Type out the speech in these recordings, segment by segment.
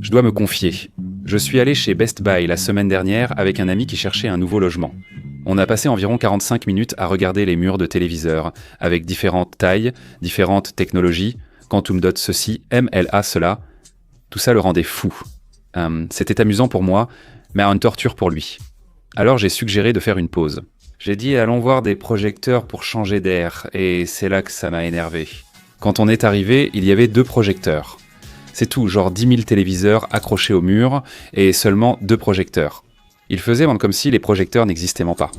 Je dois me confier. Je suis allé chez Best Buy la semaine dernière avec un ami qui cherchait un nouveau logement. On a passé environ 45 minutes à regarder les murs de téléviseurs, avec différentes tailles, différentes technologies, Quantum Dot ceci, MLA cela. Tout ça le rendait fou. C'était amusant pour moi, mais une torture pour lui. Alors j'ai suggéré de faire une pause. J'ai dit allons voir des projecteurs pour changer d'air, et c'est là que ça m'a énervé. Quand on est arrivé, il y avait 2 projecteurs. C'est tout, genre 10 000 téléviseurs accrochés au mur, et seulement 2 projecteurs. Il faisait comme si les projecteurs n'existaient pas.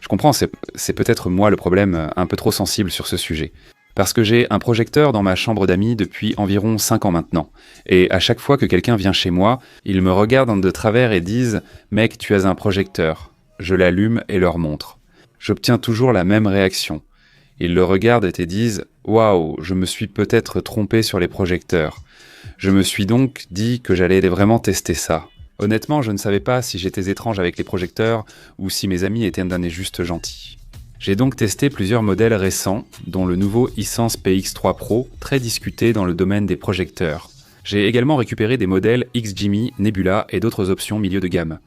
Je comprends, c'est peut-être moi le problème, un peu trop sensible sur ce sujet. Parce que j'ai un projecteur dans ma chambre d'amis depuis environ 5 ans maintenant. Et à chaque fois que quelqu'un vient chez moi, ils me regardent de travers et disent « Mec, tu as un projecteur ». Je l'allume et leur montre. J'obtiens toujours la même réaction. Ils le regardent et disent « Waouh, je me suis peut-être trompé sur les projecteurs ». Je me suis donc dit que j'allais vraiment tester ça. Honnêtement, je ne savais pas si j'étais étrange avec les projecteurs ou si mes amis étaient juste gentils. J'ai donc testé plusieurs modèles récents, dont le nouveau Hisense PX3 Pro, très discuté dans le domaine des projecteurs. J'ai également récupéré des modèles XGIMI, Nebula et d'autres options milieu de gamme.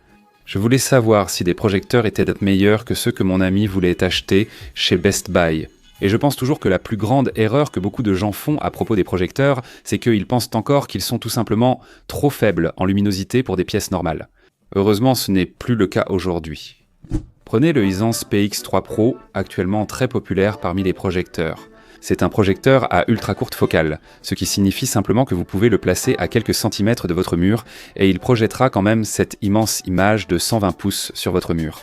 Je voulais savoir si des projecteurs étaient meilleurs que ceux que mon ami voulait acheter chez Best Buy. Et je pense toujours que la plus grande erreur que beaucoup de gens font à propos des projecteurs, c'est qu'ils pensent encore qu'ils sont tout simplement trop faibles en luminosité pour des pièces normales. Heureusement, ce n'est plus le cas aujourd'hui. Prenez le Hisense PX3 Pro, actuellement très populaire parmi les projecteurs. C'est un projecteur à ultra courte focale, ce qui signifie simplement que vous pouvez le placer à quelques centimètres de votre mur et il projettera quand même cette immense image de 120 pouces sur votre mur.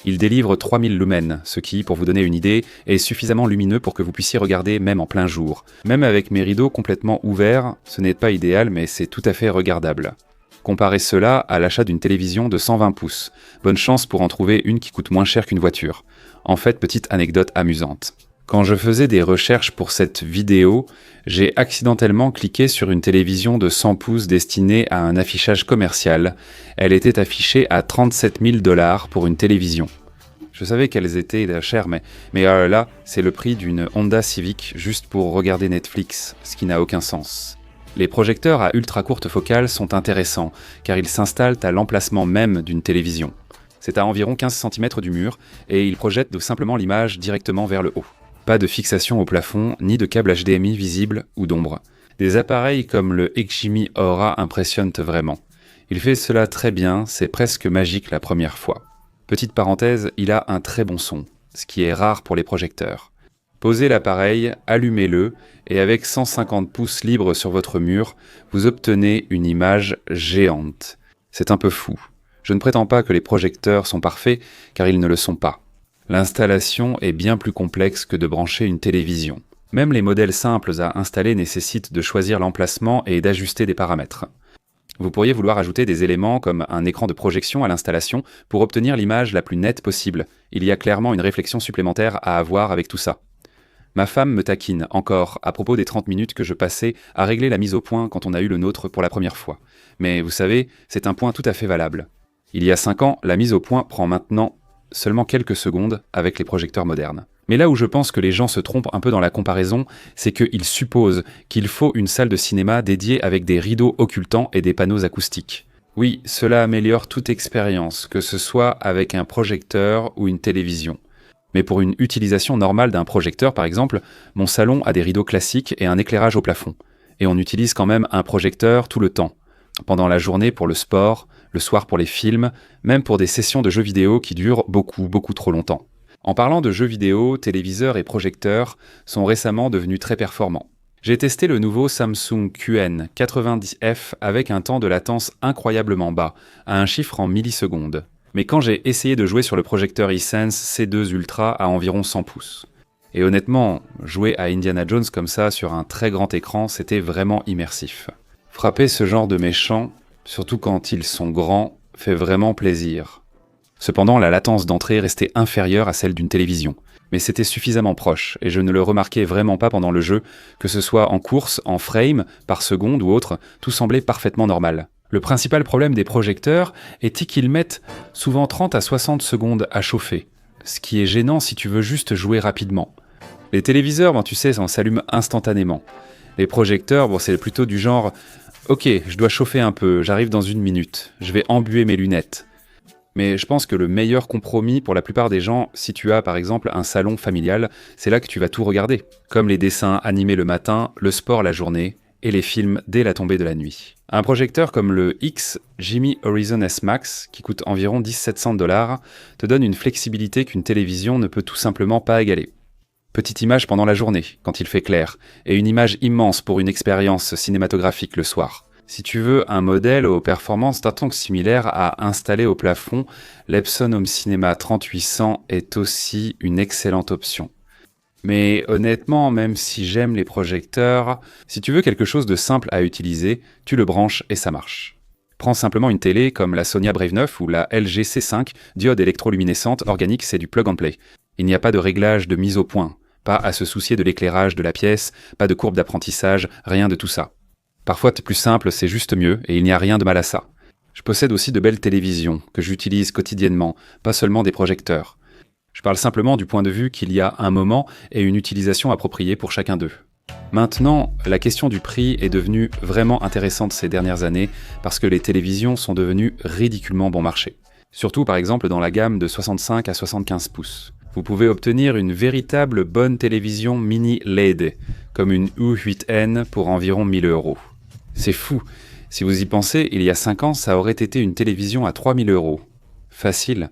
Il délivre 3000 lumens, ce qui, pour vous donner une idée, est suffisamment lumineux pour que vous puissiez regarder même en plein jour. Même avec mes rideaux complètement ouverts, ce n'est pas idéal mais c'est tout à fait regardable. Comparez cela à l'achat d'une télévision de 120 pouces. Bonne chance pour en trouver une qui coûte moins cher qu'une voiture. En fait, petite anecdote amusante. Quand je faisais des recherches pour cette vidéo, j'ai accidentellement cliqué sur une télévision de 100 pouces destinée à un affichage commercial. Elle était affichée à 37 000 $ pour une télévision. Je savais qu'elles étaient chères, mais là, c'est le prix d'une Honda Civic juste pour regarder Netflix, ce qui n'a aucun sens. Les projecteurs à ultra courte focale sont intéressants, car ils s'installent à l'emplacement même d'une télévision. C'est à environ 15 cm du mur, et ils projettent simplement l'image directement vers le haut. Pas de fixation au plafond, ni de câble HDMI visible ou d'ombre. Des appareils comme le XGIMI Aura impressionnent vraiment. Il fait cela très bien, c'est presque magique la première fois. Petite parenthèse, il a un très bon son, ce qui est rare pour les projecteurs. Posez l'appareil, allumez-le, et avec 150 pouces libres sur votre mur, vous obtenez une image géante. C'est un peu fou. Je ne prétends pas que les projecteurs sont parfaits, car ils ne le sont pas. L'installation est bien plus complexe que de brancher une télévision. Même les modèles simples à installer nécessitent de choisir l'emplacement et d'ajuster des paramètres. Vous pourriez vouloir ajouter des éléments comme un écran de projection à l'installation pour obtenir l'image la plus nette possible. Il y a clairement une réflexion supplémentaire à avoir avec tout ça. Ma femme me taquine encore à propos des 30 minutes que je passais à régler la mise au point quand on a eu le nôtre pour la première fois. Mais vous savez, c'est un point tout à fait valable. Il y a 5 ans, la mise au point prend maintenant seulement quelques secondes avec les projecteurs modernes. Mais là où je pense que les gens se trompent un peu dans la comparaison, c'est qu'ils supposent qu'il faut une salle de cinéma dédiée avec des rideaux occultants et des panneaux acoustiques. Oui, cela améliore toute expérience, que ce soit avec un projecteur ou une télévision. Mais pour une utilisation normale d'un projecteur, par exemple, mon salon a des rideaux classiques et un éclairage au plafond. Et on utilise quand même un projecteur tout le temps. Pendant la journée pour le sport, le soir pour les films, même pour des sessions de jeux vidéo qui durent beaucoup trop longtemps. En parlant de jeux vidéo, téléviseurs et projecteurs sont récemment devenus très performants. J'ai testé le nouveau Samsung QN90F avec un temps de latence incroyablement bas, à un chiffre en millisecondes. Mais quand j'ai essayé de jouer sur le projecteur Hisense C2 Ultra à environ 100 pouces. Et honnêtement, jouer à Indiana Jones comme ça sur un très grand écran, c'était vraiment immersif. Frapper ce genre de méchants, surtout quand ils sont grands, fait vraiment plaisir. Cependant, la latence d'entrée restait inférieure à celle d'une télévision. Mais c'était suffisamment proche, et je ne le remarquais vraiment pas pendant le jeu, que ce soit en course, en frame, par seconde ou autre, tout semblait parfaitement normal. Le principal problème des projecteurs était qu'ils mettent souvent 30 à 60 secondes à chauffer, ce qui est gênant si tu veux juste jouer rapidement. Les téléviseurs, tu sais, s'allument instantanément. Les projecteurs, c'est plutôt du genre Ok, je dois chauffer un peu, j'arrive dans 1 minute, je vais embuer mes lunettes. Mais je pense que le meilleur compromis pour la plupart des gens, si tu as par exemple un salon familial, c'est là que tu vas tout regarder. Comme les dessins animés le matin, le sport la journée et les films dès la tombée de la nuit. Un projecteur comme le X Jimmy Horizon S Max, qui coûte environ 1700$, te donne une flexibilité qu'une télévision ne peut tout simplement pas égaler. Petite image pendant la journée, quand il fait clair, et une image immense pour une expérience cinématographique le soir. Si tu veux un modèle aux performances d'un ton similaire à installer au plafond, l'Epson Home Cinema 3800 est aussi une excellente option. Mais honnêtement, même si j'aime les projecteurs, si tu veux quelque chose de simple à utiliser, tu le branches et ça marche. Prends simplement une télé comme la Sonia Brave 9 ou la LG C5, diode électroluminescente organique, c'est du plug and play. Il n'y a pas de réglage de mise au point, pas à se soucier de l'éclairage de la pièce, pas de courbe d'apprentissage, rien de tout ça. Parfois, plus simple, c'est juste mieux, et il n'y a rien de mal à ça. Je possède aussi de belles télévisions, que j'utilise quotidiennement, pas seulement des projecteurs. Je parle simplement du point de vue qu'il y a un moment et une utilisation appropriée pour chacun d'eux. Maintenant, la question du prix est devenue vraiment intéressante ces dernières années, parce que les télévisions sont devenues ridiculement bon marché. Surtout par exemple dans la gamme de 65 à 75 pouces. Vous pouvez obtenir une véritable bonne télévision mini LED, comme une U8N pour environ 1000€. C'est fou. Si vous y pensez, il y a 5 ans, ça aurait été une télévision à 3000€. Facile.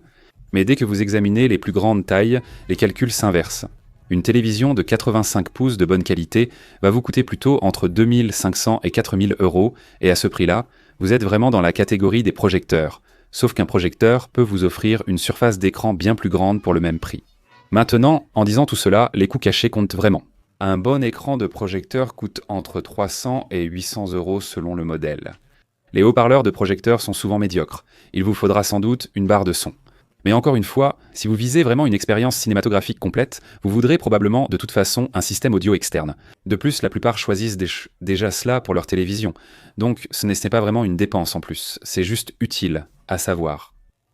Mais dès que vous examinez les plus grandes tailles, les calculs s'inversent. Une télévision de 85 pouces de bonne qualité va vous coûter plutôt entre 2500 et 4000€, et à ce prix-là, vous êtes vraiment dans la catégorie des projecteurs, sauf qu'un projecteur peut vous offrir une surface d'écran bien plus grande pour le même prix. Maintenant, en disant tout cela, les coûts cachés comptent vraiment. Un bon écran de projecteur coûte entre 300 et 800€ selon le modèle. Les haut-parleurs de projecteurs sont souvent médiocres. Il vous faudra sans doute une barre de son. Mais encore une fois, si vous visez vraiment une expérience cinématographique complète, vous voudrez probablement de toute façon un système audio externe. De plus, la plupart choisissent déjà cela pour leur télévision. Donc ce n'est pas vraiment une dépense en plus, c'est juste utile, à savoir.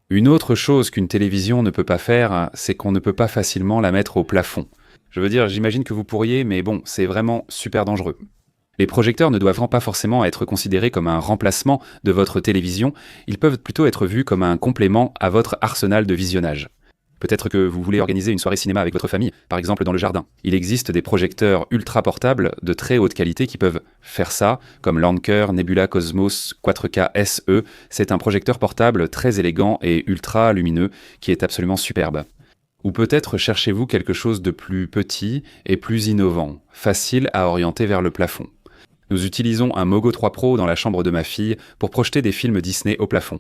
Une autre chose qu'une télévision ne peut pas faire, c'est qu'on ne peut pas facilement la mettre au plafond. Je veux dire, j'imagine que vous pourriez, mais bon, c'est vraiment super dangereux. Les projecteurs ne doivent pas forcément être considérés comme un remplacement de votre télévision, ils peuvent plutôt être vus comme un complément à votre arsenal de visionnage. Peut-être que vous voulez organiser une soirée cinéma avec votre famille, par exemple dans le jardin. Il existe des projecteurs ultra portables de très haute qualité qui peuvent faire ça, comme l'Anker Nebula Cosmos 4K SE. C'est un projecteur portable très élégant et ultra lumineux qui est absolument superbe. Ou peut-être cherchez-vous quelque chose de plus petit et plus innovant, facile à orienter vers le plafond. Nous utilisons un Mogo 3 Pro dans la chambre de ma fille pour projeter des films Disney au plafond.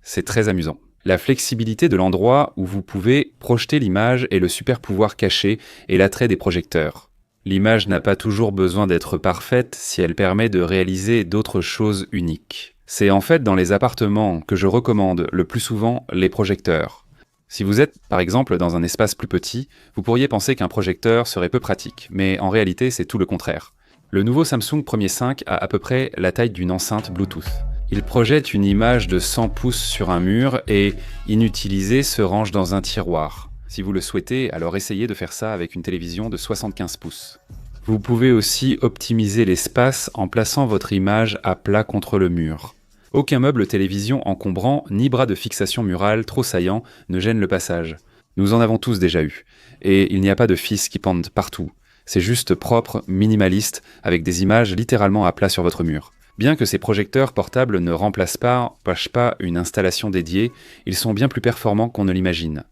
C'est très amusant. La flexibilité de l'endroit où vous pouvez projeter l'image est le super pouvoir caché et l'attrait des projecteurs. L'image n'a pas toujours besoin d'être parfaite si elle permet de réaliser d'autres choses uniques. C'est en fait dans les appartements que je recommande le plus souvent les projecteurs. Si vous êtes, par exemple, dans un espace plus petit, vous pourriez penser qu'un projecteur serait peu pratique, mais en réalité, c'est tout le contraire. Le nouveau Samsung Premier 5 a à peu près la taille d'une enceinte Bluetooth. Il projette une image de 100 pouces sur un mur et, inutilisé, se range dans un tiroir. Si vous le souhaitez, alors essayez de faire ça avec une télévision de 75 pouces. Vous pouvez aussi optimiser l'espace en plaçant votre image à plat contre le mur. Aucun meuble télévision encombrant ni bras de fixation murale trop saillant ne gêne le passage. Nous en avons tous déjà eu. Et il n'y a pas de fils qui pendent partout. C'est juste propre, minimaliste, avec des images littéralement à plat sur votre mur. Bien que ces projecteurs portables ne remplacent pas une installation dédiée, ils sont bien plus performants qu'on ne l'imagine.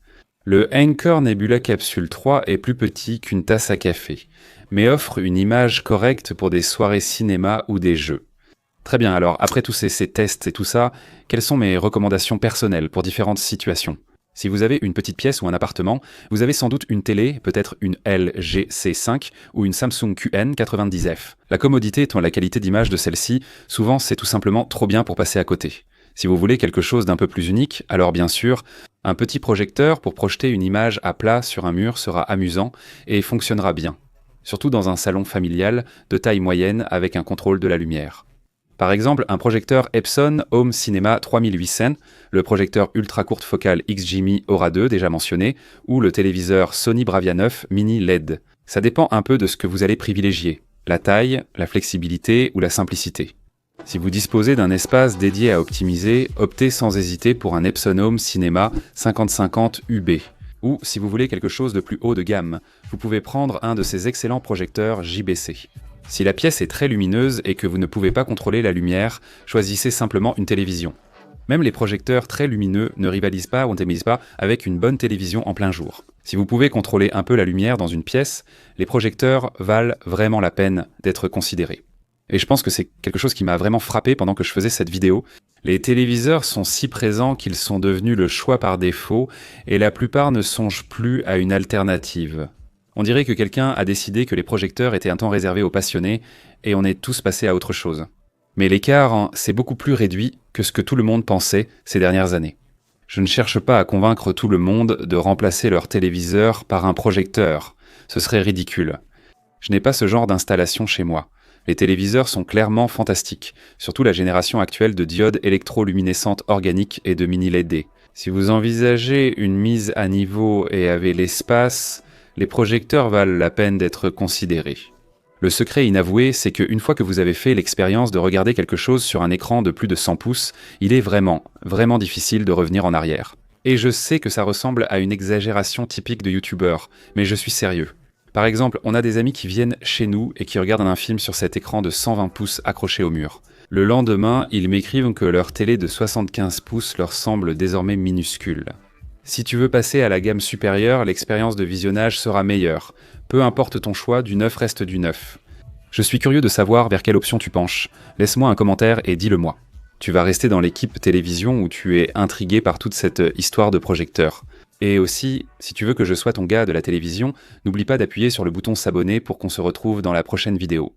Le Anker Nebula Capsule 3 est plus petit qu'une tasse à café, mais offre une image correcte pour des soirées cinéma ou des jeux. Très bien, alors après tous ces tests et tout ça, quelles sont mes recommandations personnelles pour différentes situations ? Si vous avez une petite pièce ou un appartement, vous avez sans doute une télé, peut-être une LG C5 ou une Samsung QN90F. La commodité étant la qualité d'image de celle-ci, souvent c'est tout simplement trop bien pour passer à côté. Si vous voulez quelque chose d'un peu plus unique, alors bien sûr, un petit projecteur pour projeter une image à plat sur un mur sera amusant et fonctionnera bien. Surtout dans un salon familial de taille moyenne avec un contrôle de la lumière. Par exemple, un projecteur Epson Home Cinema 3800, le projecteur ultra courte focale XGIMI Aura 2 déjà mentionné, ou le téléviseur Sony Bravia 9 Mini LED. Ça dépend un peu de ce que vous allez privilégier, la taille, la flexibilité ou la simplicité. Si vous disposez d'un espace dédié à optimiser, optez sans hésiter pour un Epson Home Cinema 5050 UB. Ou, si vous voulez quelque chose de plus haut de gamme, vous pouvez prendre un de ces excellents projecteurs JBC. Si la pièce est très lumineuse et que vous ne pouvez pas contrôler la lumière, choisissez simplement une télévision. Même les projecteurs très lumineux ne rivalisent pas ou ne rivalisent pas avec une bonne télévision en plein jour. Si vous pouvez contrôler un peu la lumière dans une pièce, les projecteurs valent vraiment la peine d'être considérés. Et je pense que c'est quelque chose qui m'a vraiment frappé pendant que je faisais cette vidéo. Les téléviseurs sont si présents qu'ils sont devenus le choix par défaut et la plupart ne songent plus à une alternative. On dirait que quelqu'un a décidé que les projecteurs étaient un temps réservé aux passionnés et on est tous passés à autre chose. Mais l'écart, c'est beaucoup plus réduit que ce que tout le monde pensait ces dernières années. Je ne cherche pas à convaincre tout le monde de remplacer leur téléviseur par un projecteur. Ce serait ridicule. Je n'ai pas ce genre d'installation chez moi. Les téléviseurs sont clairement fantastiques, surtout la génération actuelle de diodes électroluminescentes organiques et de mini LED. Si vous envisagez une mise à niveau et avez l'espace, les projecteurs valent la peine d'être considérés. Le secret inavoué, c'est qu'une fois que vous avez fait l'expérience de regarder quelque chose sur un écran de plus de 100 pouces, il est vraiment difficile de revenir en arrière. Et je sais que ça ressemble à une exagération typique de youtubeurs, mais je suis sérieux. Par exemple, on a des amis qui viennent chez nous et qui regardent un film sur cet écran de 120 pouces accroché au mur. Le lendemain, ils m'écrivent que leur télé de 75 pouces leur semble désormais minuscule. Si tu veux passer à la gamme supérieure, l'expérience de visionnage sera meilleure. Peu importe ton choix, du neuf reste du neuf. Je suis curieux de savoir vers quelle option tu penches. Laisse-moi un commentaire et dis-le-moi. Tu vas rester dans l'équipe télévision où tu es intrigué par toute cette histoire de projecteur. Et aussi, si tu veux que je sois ton gars de la télévision, n'oublie pas d'appuyer sur le bouton s'abonner pour qu'on se retrouve dans la prochaine vidéo.